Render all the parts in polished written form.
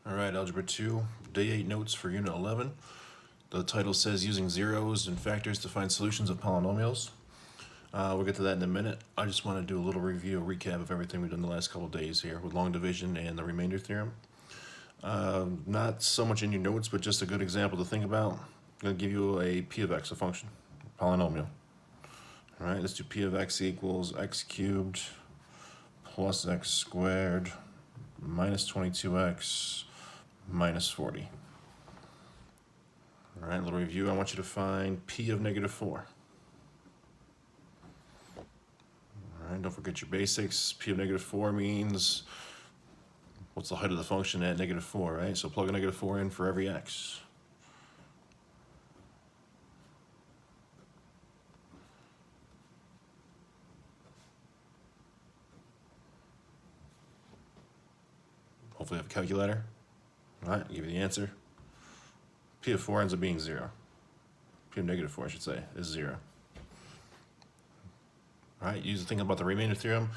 All right, Algebra 2, Day 8 notes for Unit 11. The title says using zeros and factors to find solutions of polynomials. We'll get to that in a minute. I just want to do a little review, a recap of everything we've done the last couple of days here with long division and the remainder theorem. Not so much in your notes, but just a good example to think about. I'm going to give you a p of x, a function, polynomial. All right, let's do p of x equals x cubed plus x squared minus 22x minus 40. All right, a little review. I want you to find p of negative 4. All right, don't forget your basics. P of negative 4 means what's the height of the function at negative 4, right? So plug a negative 4 in for every x. Hopefully you have a calculator. All right, I'll give you the answer. P of 4 ends up being 0. P of negative 4, I should say, is 0. All right, use the thing about the remainder theorem.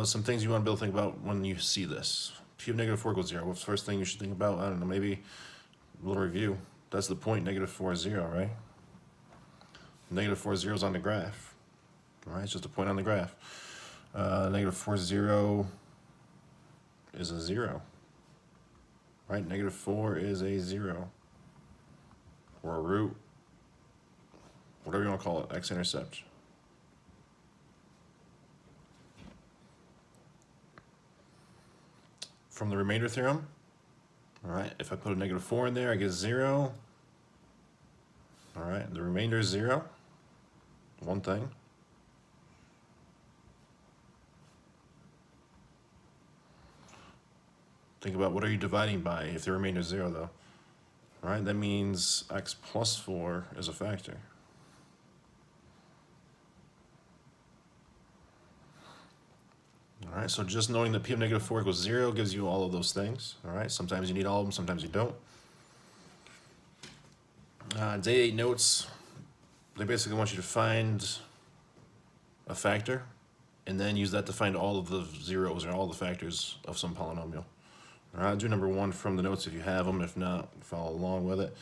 Some things you want to be able to think about when you see this. P of negative 4 equals 0. What's the first thing you should think about? I don't know, maybe a little review. That's the point, negative 4 is 0, right? Negative 4 is 0 is on the graph. All right, it's just a point on the graph. Negative 4 0 is a 0. Right, negative 4 is a 0. Or a root. Whatever you want to call it, x-intercept. From the remainder theorem, all right, if I put a negative 4 in there, I get 0. All right, the remainder is 0. One thing. Think about what are you dividing by if the remainder is 0, though. All right, that means x plus 4 is a factor. All right, so just knowing that p of negative 4 equals 0 gives you all of those things. All right, sometimes you need all of them, sometimes you don't. Day 8 notes, they basically want you to find a factor and then use that to find all of the zeros or all the factors of some polynomial. All right, I'll do number 1 from the notes if you have them. If not, follow along with it.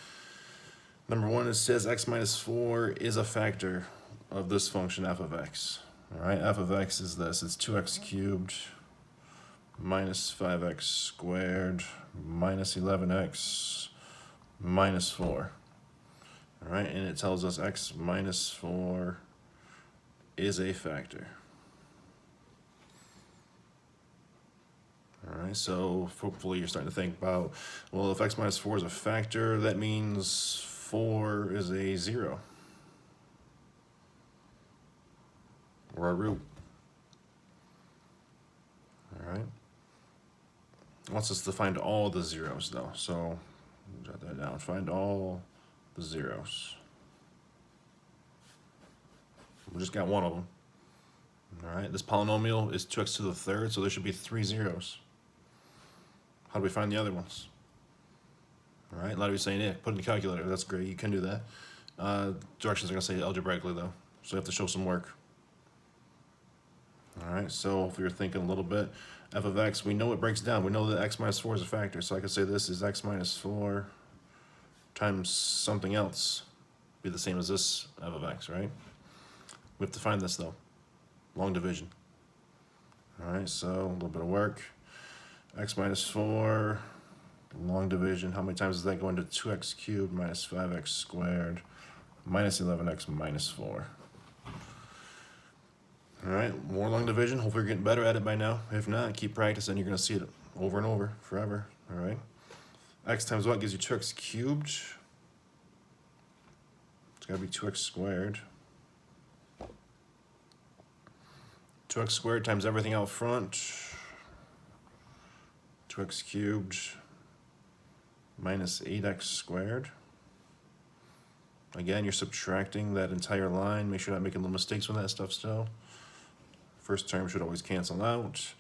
Number 1, it says x minus 4 is a factor of this function f of x. All right, f of x is this. It's 2x cubed minus 5x squared minus 11x minus 4. All right, and it tells us x minus 4 is a factor. All right, so hopefully you're starting to think about, well, if x minus 4 is a factor, that means 4 is a 0. Or a root. All right. Wants us to find all the zeros, though. So jot that down. Find all the zeros. We just got one of them. All right. This polynomial is 2x to the third, so there should be 3 zeros. How do we find the other ones? All right. A lot of you saying, yeah, put in the calculator. That's great. You can do that. Directions are going to say algebraically, though. So you have to show some work. All right, so if you're thinking a little bit, f of x, we know it breaks down. We know that x minus 4 is a factor. So I could say this is x minus 4 times something else. Be the same as this f of x, right? We have to find this, though. Long division. All right, so a little bit of work. X minus 4, long division. How many times does that go into 2x cubed minus 5x squared minus 11x minus 4? All right, more long division. Hopefully you're getting better at it by now. If not, keep practicing. You're going to see it over and over forever. All right. X times what gives you 2x cubed? It's got to be 2x squared. 2x squared times everything out front. 2x cubed minus 8x squared. Again, you're subtracting that entire line. Make sure you're not making little mistakes with that stuff still. First term should always cancel out.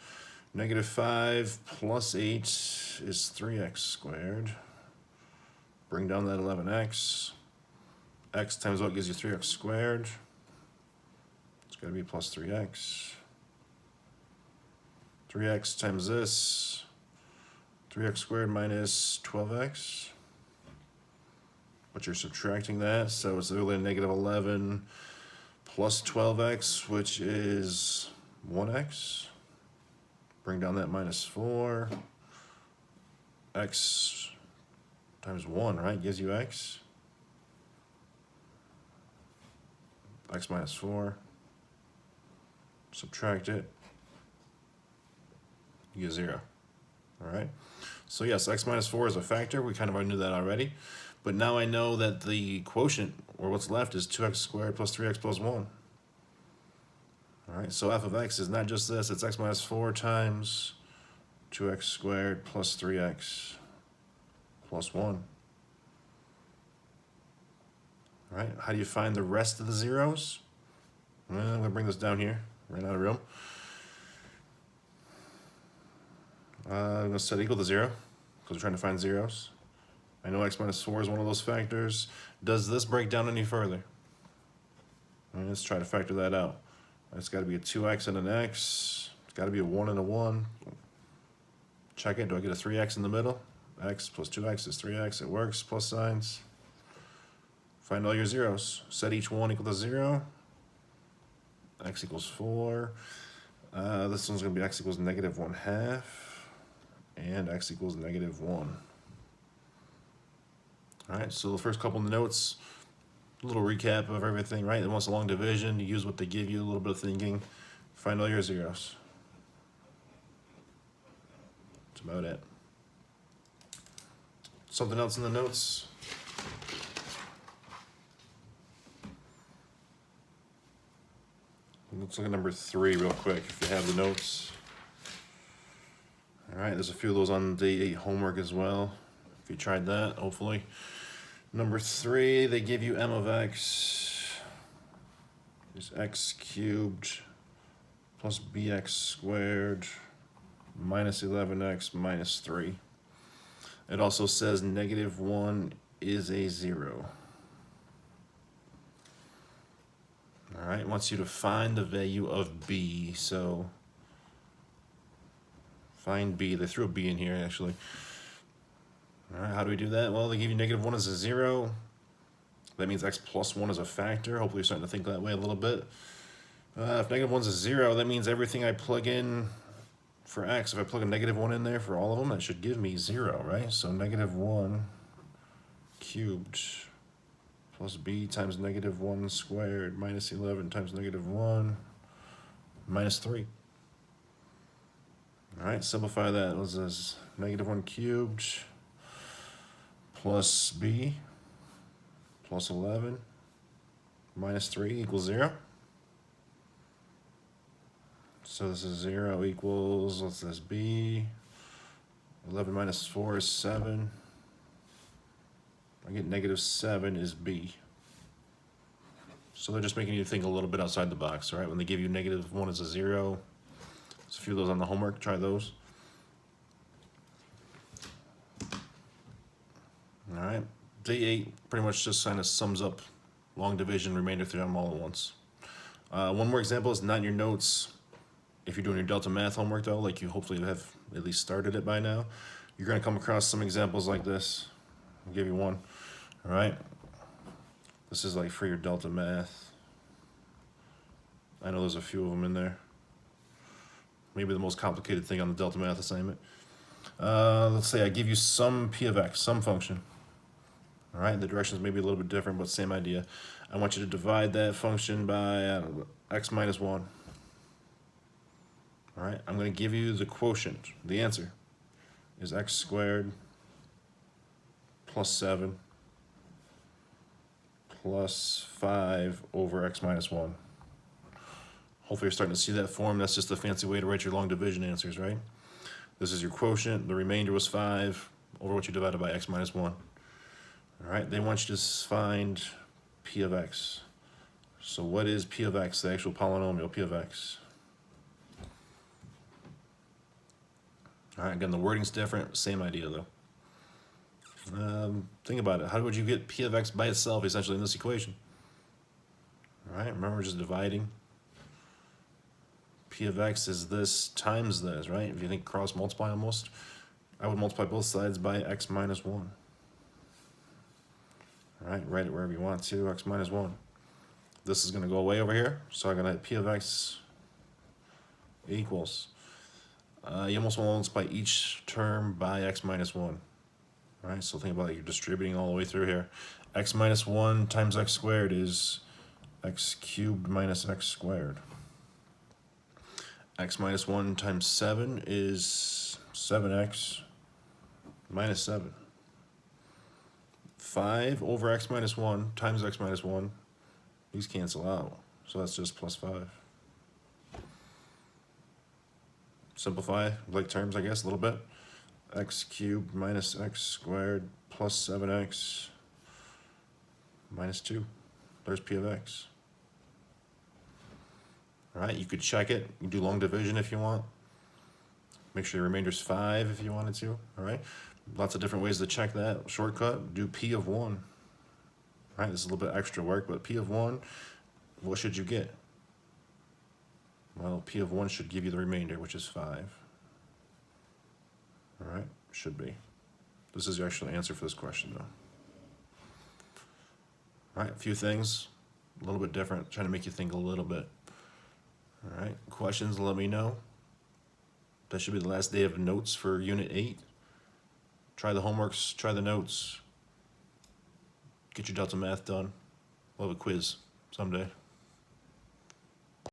Negative 5 plus 8 is 3x squared. Bring down that 11x. X times what gives you 3x squared? It's got to be plus 3x. 3x times this 3x squared minus 12x. But you're subtracting that, so it's really a negative 11 plus 12x, which is 1x. Bring down that minus 4. X times 1, right, gives you x. X minus 4. Subtract it. You get 0. All right. So yes, x minus 4 is a factor. We kind of already knew that already. But now I know that the quotient, or what's left, is 2x squared plus 3x plus 1. All right, so f of x is not just this, it's x minus 4 times 2x squared plus 3x plus 1. All right, how do you find the rest of the zeros? Well, I'm going to bring this down here, right out of room. I'm going to set equal to 0, because we're trying to find zeros. I know x minus 4 is one of those factors. Does this break down any further? All right, let's try to factor that out. It's got to be a 2x and an x. It's got to be a 1 and a 1. Check it. Do I get a 3x in the middle? X plus 2x is 3x. It works. Plus signs. Find all your zeros. Set each one equal to 0. X equals 4. This one's going to be x equals negative 1/2. And x equals negative 1. All right, so the first couple of notes, a little recap of everything, right? It wants a long division. You use what they give you, a little bit of thinking. Find all your zeros. That's about it. Something else in the notes? Let's look at number 3 real quick, if you have the notes. All right, there's a few of those on day 8 homework as well. If you tried that, hopefully. Number 3, they give you m of x is x cubed plus bx squared minus 11x minus 3. It also says negative 1 is a 0. All right, it wants you to find the value of b. So find b. They threw a b in here, actually. All right, how do we do that? Well, they give you negative 1 as a 0. That means x plus 1 is a factor. Hopefully you're starting to think that way a little bit. If negative 1 is a 0, that means everything I plug in for x, if I plug a negative 1 in there for all of them, that should give me 0, right? So negative 1 cubed plus b times negative 1 squared minus 11 times negative 1 minus 3. All right, simplify that. What's this? Negative 1 cubed plus b plus 11 minus 3 equals 0. So this is 0 equals, what's this, b? 11 minus 4 is 7. I get negative 7 is b. So they're just making you think a little bit outside the box, all right? When they give you negative 1 as a 0, there's a few of those on the homework. Try those. All right, day 8 pretty much just kind of sums up long division, remainder theorem all at once. One more example is not in your notes. If you're doing your Delta Math homework though, like you hopefully have at least started it by now, you're gonna come across some examples like this. I'll give you one, all right? This is like for your Delta Math. I know there's a few of them in there. Maybe the most complicated thing on the Delta Math assignment. Let's say I give you some p of x, some function. All right, the directions may be a little bit different, but same idea. I want you to divide that function by, I don't know, x minus 1. All right, I'm going to give you the quotient. The answer is x squared plus 7 plus 5 over x minus 1. Hopefully you're starting to see that form. That's just a fancy way to write your long division answers, right? This is your quotient. The remainder was 5 over what you divided by x minus 1. All right, they want you to find p of x. So what is p of x, the actual polynomial p of x? All right, again, the wording's different, same idea though. Think about it. How would you get p of x by itself essentially in this equation? All right, remember, we're just dividing. P of x is this times this, right? If you think cross multiply almost, I would multiply both sides by x minus 1. All right, write it wherever you want to, x minus 1. This is going to go away over here, so I'm going to have p of x equals. You almost want to multiply each term by x minus 1. All right, so think about it, you're distributing all the way through here. X minus 1 times x squared is x cubed minus x squared. X minus 1 times 7 is 7x minus 7. 5 over x minus 1 times x minus 1, these cancel out, so that's just plus 5. Simplify like terms, I guess, a little bit. X cubed minus x squared plus 7x minus 2. There's p of x. All right, you could check it. You can do long division if you want. Make sure the remainder's 5 if you wanted to. All right, lots of different ways to check that. Shortcut, do p of 1. All right, this is a little bit extra work, but p of 1, what should you get? Well, p of 1 should give you the remainder, which is 5. All right, should be. This is your actual answer for this question, though. All right, a few things, a little bit different, trying to make you think a little bit. All right, questions, let me know. That should be the last day of notes for Unit 8. Try the homeworks, try the notes. Get your Delta Math done. We'll have a quiz someday.